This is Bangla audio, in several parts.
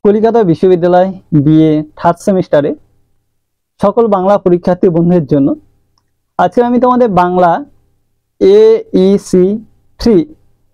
কলিকাতা বিশ্ববিদ্যালয় বিএ থার্ড সেমিস্টারে সকল বাংলা পরীক্ষার্থী বন্ধুদের জন্য আজকে আমি তোমাদের বাংলা AEC3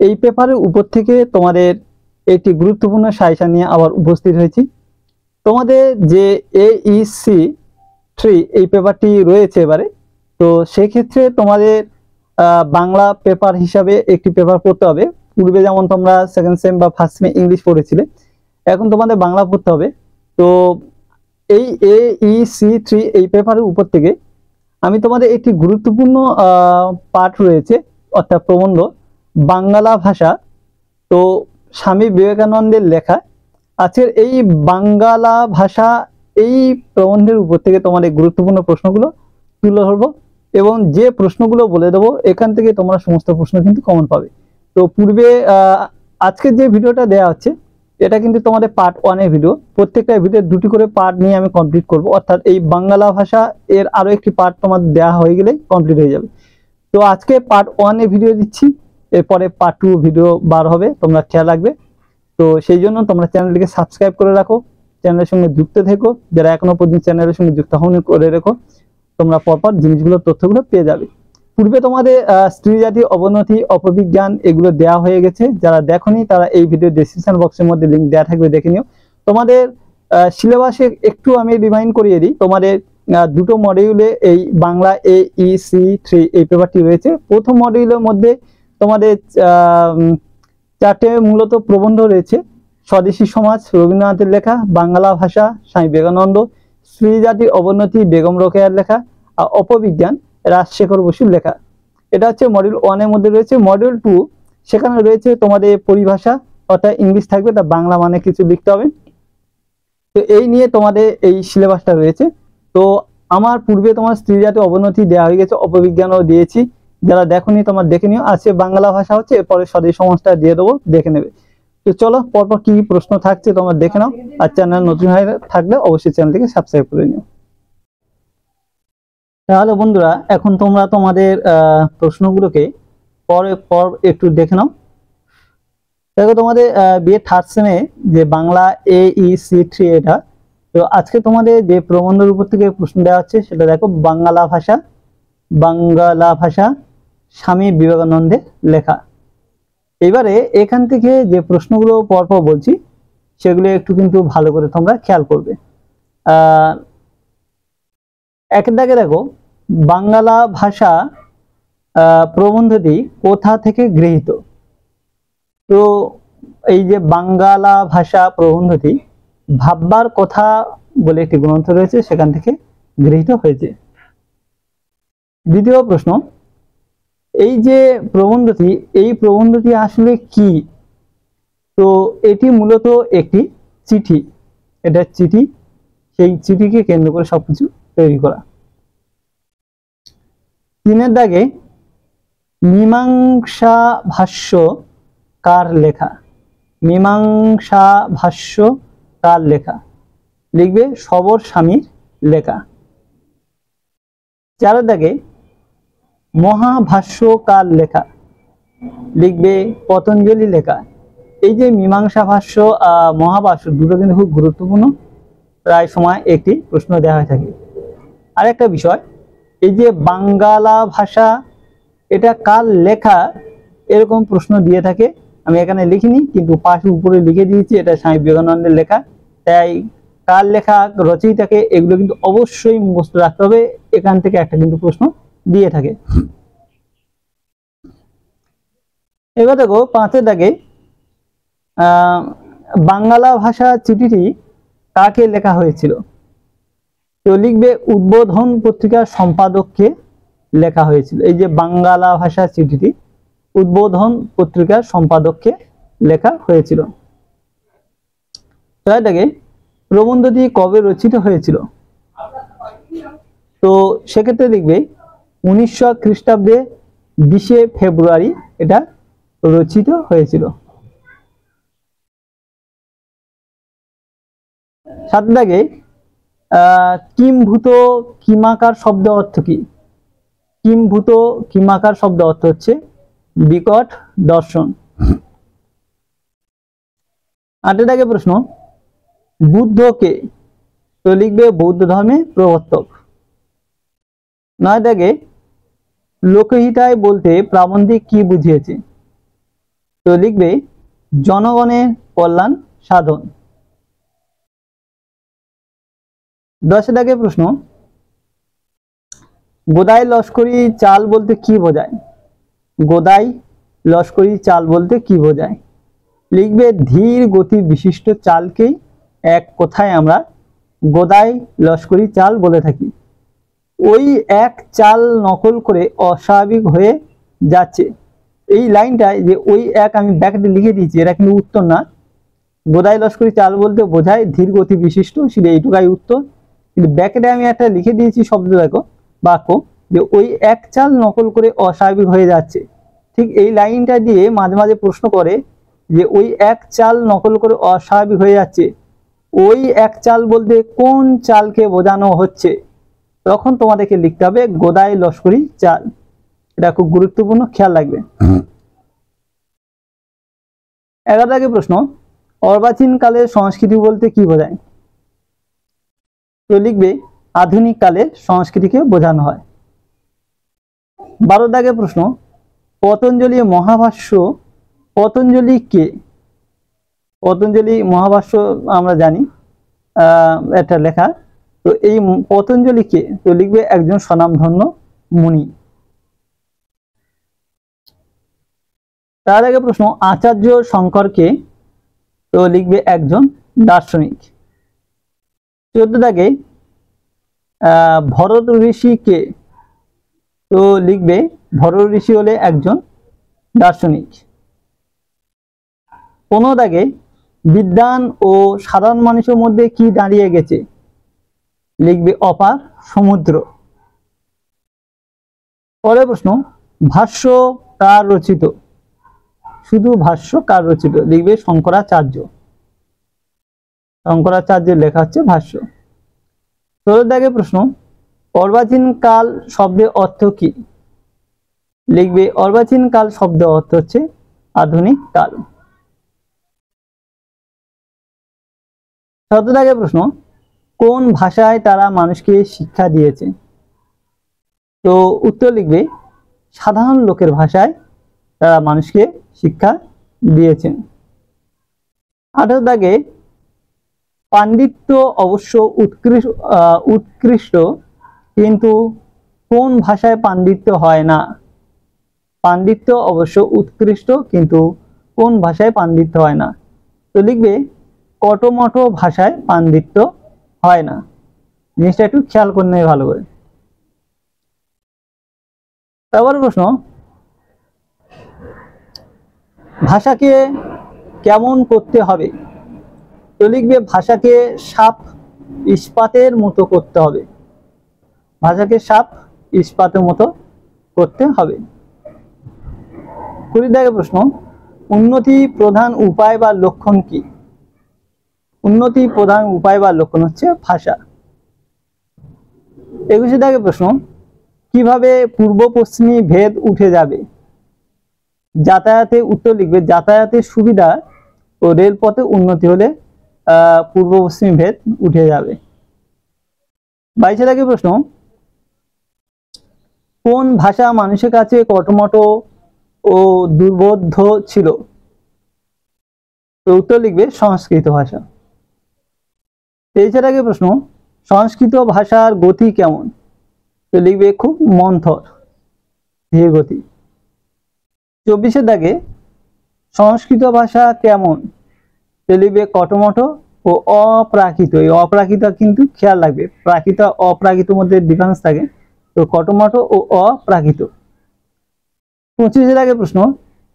এই পেপারের উপর থেকে তোমাদের একটি গুরুত্বপূর্ণ সাজেশন নিয়ে আবার উপস্থিত হয়েছি। তোমাদের যে AEC3 এই পেপারটি রয়েছে এবারে, তো সেক্ষেত্রে তোমাদের বাংলা পেপার হিসাবে একটি পেপার পড়তে হবে। পূর্বে যেমন তোমরা সেকেন্ড সেম বা ফার্স্ট সেমে ইংলিশ পড়েছিলে, এখন তোমাদের বাংলা পড়তে হবে। তো এই AEC3 এই পেপারের উপর থেকে আমি তোমাদের একটি গুরুত্বপূর্ণ পাঠ রয়েছে, অর্থাৎ প্রবন্ধ বাংলা ভাষা। তো স্বামী বিবেকানন্দের লেখা আজকের এই বাংলা ভাষা এই প্রবন্ধের উপর থেকে তোমাদের গুরুত্বপূর্ণ প্রশ্নগুলো তুলে ধরবো এবং যে প্রশ্নগুলো বলে দেবো এখান থেকে তোমরা সমস্ত প্রশ্ন কিন্তু কমন পাবে। তো পূর্বে আজকের যে ভিডিওটা দেওয়া হচ্ছে এটা কিন্তু তোমাদের পার্ট 1 এর ভিডিও। প্রত্যেকটা ভিডিও দুটি করে পার্ট নিয়ে আমি কমপ্লিট করব, অর্থাৎ এই বাংলা ভাষা এর আরো একটি পার্ট তোমাদের দেওয়া হয়ে গেলে কমপ্লিট হয়ে যাবে। তো আজকে পার্ট 1 এর ভিডিও দিচ্ছি, এরপরে পার্ট 2 ভিডিও বার হবে, তোমরা খেয়াল রাখবে। তো সেই জন্য তোমরা চ্যানেলটিকে সাবস্ক্রাইব করে রাখো, চ্যানেলের সঙ্গে যুক্ত থেকো। যারা এখনো পর্যন্ত চ্যানেলের সঙ্গে যুক্ত হওনি করে রেখো, তোমরা পরপর জিনিসগুলো তথ্যগুলো পেয়ে যাবে। পূর্বে তোমাদের স্ত্রী জাতি অবনতি অপবিজ্ঞান এগুলো দেওয়া হয়ে গেছে, যারা দেখোনি তারা এই ভিডিও ডেসক্রিপশন বক্সের মধ্যে লিংক দেওয়া থাকবে, দেখে নিও। তোমাদের সিলেবাসে একটু আমি রিমাইন্ড করিয়ে দিই, তোমাদের দুটো মডিউলে এই বাংলা AEC3 এই পেপারটি রয়েছে। প্রথম মডিউলের মধ্যে তোমাদের 4টে মূলত প্রবন্ধ রয়েছে। স্বদেশী সমাজ রবীন্দ্রনাথের লেখা, বাংলা ভাষা স্বামী বিবেকানন্দ, স্ত্রী জাতির অবনতি বেগম রোকেয়ার লেখা, আর অপবিজ্ঞান রাজশেখর বসুর লেখা। এটা হচ্ছে মডিউল 1 এর মধ্যে রয়েছে। মডিউল 2 সেখানে রয়েছে তোমাদের পরিভাষা, অর্থাৎ ইংলিশ থাকবে, তা বাংলা মানে কিছু লিখতে হবে। তো এই নিয়ে তোমাদের এই সিলেবাসটা রয়েছে। তো আমার পূর্বে তোমার স্ত্রী জাতির অবনতি দেওয়া হয়ে গেছে, অপবিজ্ঞানও দিয়েছি, যারা দেখোনি তোমার দেখে নিও। আজকে বাংলা ভাষা হচ্ছে, এরপরে স্বদেশী সমাজটা দিয়ে দেবো, দেখে নেবে। তো চলো পরপর কি প্রশ্ন থাকছে তোমরা দেখে নাও, আর চ্যানেল নতুন হয়ে থাকলে অবশ্যই চ্যানেলটিকে সাবস্ক্রাইব করে নিও। তাহলে বন্ধুরা এখন তোমরা তোমাদের প্রশ্নগুলোকে পর একটু দেখে নাও। দেখো তোমাদের বিএ থার্ড সেমে যে বাংলা AEC3 এটা, তো আজকে তোমাদের যে প্রবন্ধের উপর থেকে প্রশ্ন দেওয়া হচ্ছে সেটা দেখো, বাংলা ভাষা স্বামী বিবেকানন্দের লেখা। এবারে এখান থেকে যে প্রশ্নগুলো পরপর বলছি সেগুলো একটু কিন্তু ভালো করে তোমরা খেয়াল করবে। একের দাগে দেখো, বাংলা ভাষা প্রবন্ধটি কোথা থেকে গৃহীত? তো এই যে বাংলা ভাষা প্রবন্ধটি ভাববার কথা বলে একটি গ্রন্থ রয়েছে, সেখান থেকে গৃহীত হয়েছে। দ্বিতীয় প্রশ্ন, এই যে প্রবন্ধটি, এই প্রবন্ধটি আসলে কি? তো এটি মূলত একটি চিঠি, এটা চিঠি, সেই চিঠিকে কেন্দ্র করে সবকিছু তৈরি করা। 3 দাগে, মীমাংসা ভাষ্য কার লেখা? মীমাংসা ভাষ্য কার লেখা? লিখবে সবর স্বামীর লেখা। 4 দাগে, মহাভাষ্য কার লেখা? লিখবে পতঞ্জলি লেখা। এই যে মীমাংসা ভাষ্য মহাভাষ্য দুটো কিন্তু খুব গুরুত্বপূর্ণ, প্রায় সময় একটি প্রশ্ন দেওয়া হয়ে থাকে। আরেকটা বিষয়, এই যে বাংলা ভাষা এটা কার লেখা এরকম প্রশ্ন দিয়ে থাকে, আমি এখানে লিখিনি কিন্তু পাশে উপরে লিখে দিয়েছি, এটা স্বামী বিবেকানন্দের লেখা। তাই কার লেখা, রচয়িতাকে, এগুলো কিন্তু অবশ্যই মুখস্থ রাখতে হবে, এখান থেকে একটা কিন্তু প্রশ্ন দিয়ে থাকে। এবার দেখো 5 দাগে, বাংলা ভাষা চিঠিটি কাকে লেখা হয়েছিল? তো লিখবে উদ্বোধন পত্রিকার সম্পাদককে লেখা হয়েছিল। এই যে বাংলা ভাষা চিঠিটি উদ্বোধন পত্রিকার সম্পাদককে লেখা হয়েছিল। 6 দাগে, প্রবন্ধটি কবে রচিত হয়েছিল? তো সেক্ষেত্রে লিখবে 1900 খ্রিস্টাব্দে 20 ফেব্রুয়ারি এটা রচিত হয়েছিল। 7 দাগে, কিম্ভূত কিমাকার শব্দ অর্থ কি? কিম্ভূত কিমাকার শব্দ অর্থ হচ্ছে বিকট দর্শন। 8 দাগে প্রশ্ন, বুদ্ধকে, তো লিখবে বৌদ্ধ ধর্মের প্রবর্তক। 9 দাগে লোকহিতায় বলতে প্রাবন্ধিক কি বুঝিয়েছে, তো লিখবে জনগণের কল্যাণ সাধন। 10 দাগে প্রশ্ন, গোদাই লস্করি চাল বলতে কি বোঝায়, গোদাই লস্করি চাল বলতে কি বোঝায়, লিখবে ধীর গতি বিশিষ্ট চালকেই এক কথায় আমরা গোদাই লস্করি চাল বলে থাকি। ওই এক চাল নকল করে অস্বাভাবিক হয়ে যাচ্ছে, এই লাইনটায় যে ওই এক আমি ব্যাকেটে লিখে দিয়েছি, এটা কিন্তু উত্তর না। গোদাই লস্করি চাল বলতে বোঝায় ধীর গতি বিশিষ্ট, শুধু এইটুকাই উত্তর। কিন্তু ব্যাকেটে আমি একটা লিখে দিয়েছি শব্দ, দেখো বাক্য, যে ওই এক চাল নকল করে অস্বাভাবিক হয়ে যাচ্ছে। ঠিক এই লাইনটা দিয়ে মাঝে মাঝে প্রশ্ন করে যে ওই এক চাল নকল করে অস্বাভাবিক হয়ে যাচ্ছে, ওই এক চাল বলতে কোন চালকে বোঝানো হচ্ছে, তখন তোমাদেরকে লিখতে হবে গোদাই লস্করি চাল। এটা খুব গুরুত্বপূর্ণ, খেয়াল রাখবে। 11 দাগে প্রশ্ন, অর্বাচীন কালের সংস্কৃতি বলতে কি বোঝায়, তো লিখবে আধুনিক কালের সংস্কৃতিকে বোঝানো হয়। 12 দাগে প্রশ্ন, পতঞ্জলি মহাভাষ্য, পতঞ্জলি কে, পতঞ্জলি মহাভাষ্য আমরা জানি এটা লেখা, তো এই পতঞ্জলি কে, তো লিখবে একজন স্বনামধন্য মুনি। তার আগে প্রশ্ন, আচার্য শঙ্করকে, তো লিখবে একজন দার্শনিক। 14 দাগে ভরত ঋষি কে, তো লিখবে ভরত ঋষি হলে একজন দার্শনিক। 15 দাগে বিদ্বান ও সাধারণ মানুষের মধ্যে কি দাঁড়িয়ে গেছে, লিখবে অপার সমুদ্র। পরের প্রশ্ন, ভাষ্য কার রচিত, শুধু ভাষ্য কার রচিত, লিখবে শঙ্করাচার্য, শঙ্করাচার্যের লেখা হচ্ছে ভাষ্য। 16 দাগে প্রশ্ন, অর্বাচীন কাল শব্দের অর্থ কি, লিখবে অর্বাচীন কাল শব্দের অর্থ হচ্ছে আধুনিক কাল। 17 দাগে প্রশ্ন, কোন ভাষায় তারা মানুষকে শিক্ষা দিয়েছে, তো উত্তর লিখবে সাধারণ লোকের ভাষায় তারা মানুষকে শিক্ষা দিয়েছেন। 18 দাগে পাণ্ডিত্য অবশ্য উৎকৃষ্ট, কিন্তু কোন ভাষায় পাণ্ডিত্য হয় না, পাণ্ডিত্য অবশ্য উৎকৃষ্ট, কিন্তু কোন ভাষায় পাণ্ডিত্য হয় না, তো লিখবে কটমট ভাষায় পাণ্ডিত্য হয় না। জিনিসটা একটু খেয়াল করে নেবে ভালো করে। তারপরে প্রশ্ন, ভাষাকে কেমন করতে হবে, তো লিখবে ভাষাকে সাপ ইস্পাতের মতো করতে হবে, ভাষাকে সাপ ইস্পাতের মতো করতে হবে। 20 দাগে প্রশ্ন, উন্নতি প্রধান উপায় বা লক্ষণ কি, উন্নতি প্রধান উপায় বা লক্ষণ হচ্ছে ভাষা। 21 দাগে প্রশ্ন, কিভাবে পূর্ব পশ্চিমী ভেদ উঠে যাবে, যাতায়াতে, উত্তর লিখবে যাতায়াতের সুবিধা ও রেলপথে উন্নতি হলে পূর্ব পশ্চিমী ভেদ উঠে যাবে। 22 দাগে প্রশ্ন, কোন ভাষা মানুষের কাছে কটমট ও দুর্বোধ্য ছিল, তো উত্তর লিখবে সংস্কৃত ভাষা। 23 দাগে প্রশ্ন, সংস্কৃত ভাষার গতি কেমন, তো লিখবে খুব মন্থর, ধীর গতি। 24 দাগে সংস্কৃত ভাষা কেমন, তো লিখবে কটমট ও অপ্রাকৃত। এই অপ্রাকৃত কিন্তু খেয়াল রাখবে, প্রাকৃত অপ্রাকৃত মধ্যে ডিফারেন্স থাকে, তো কটমট ও অপ্রাকৃত। 25 দাগে প্রশ্ন,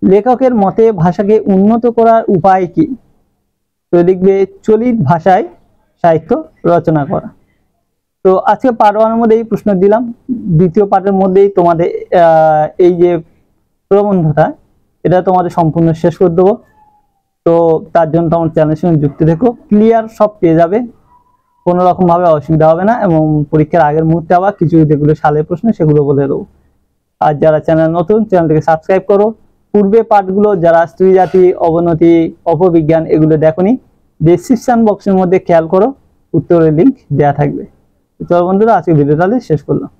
লেখকের মতে ভাষাকে উন্নত করার উপায় কি, তো লিখবে চলিত ভাষায় সাহিত্য রচনা করা। তো আজকে পার্ট 1 এর মধ্যে এই প্রশ্ন দিলাম, দ্বিতীয় পার্টের মধ্যেই তোমাদের এই যে প্রবন্ধটা, এটা তোমাদের সম্পূর্ণ শেষ করে দেবো। তো তার জন্য তোমার চ্যানেলের সঙ্গে যুক্ত থেকো, ক্লিয়ার সব পেয়ে যাবে, কোনো রকম ভাবে অসুবিধা হবে না, এবং পরীক্ষার আগের মুহূর্তে আবার কিছু যেগুলো সালের প্রশ্ন সেগুলো বলে দেবো। আর যারা চ্যানেল নতুন, চ্যানেলটিকে সাবস্ক্রাইব করো। পূর্বে পাঠগুলো যারা স্ত্রী জাতি, অবনতি, অপবিজ্ঞান এগুলো দেখোনি, ডেসক্রিপশন বক্সের মধ্যে খেয়াল করো, উত্তরের লিঙ্ক দেওয়া থাকবে। চলো বন্ধুরা, আজকে ভিডিওটা শেষ করলাম।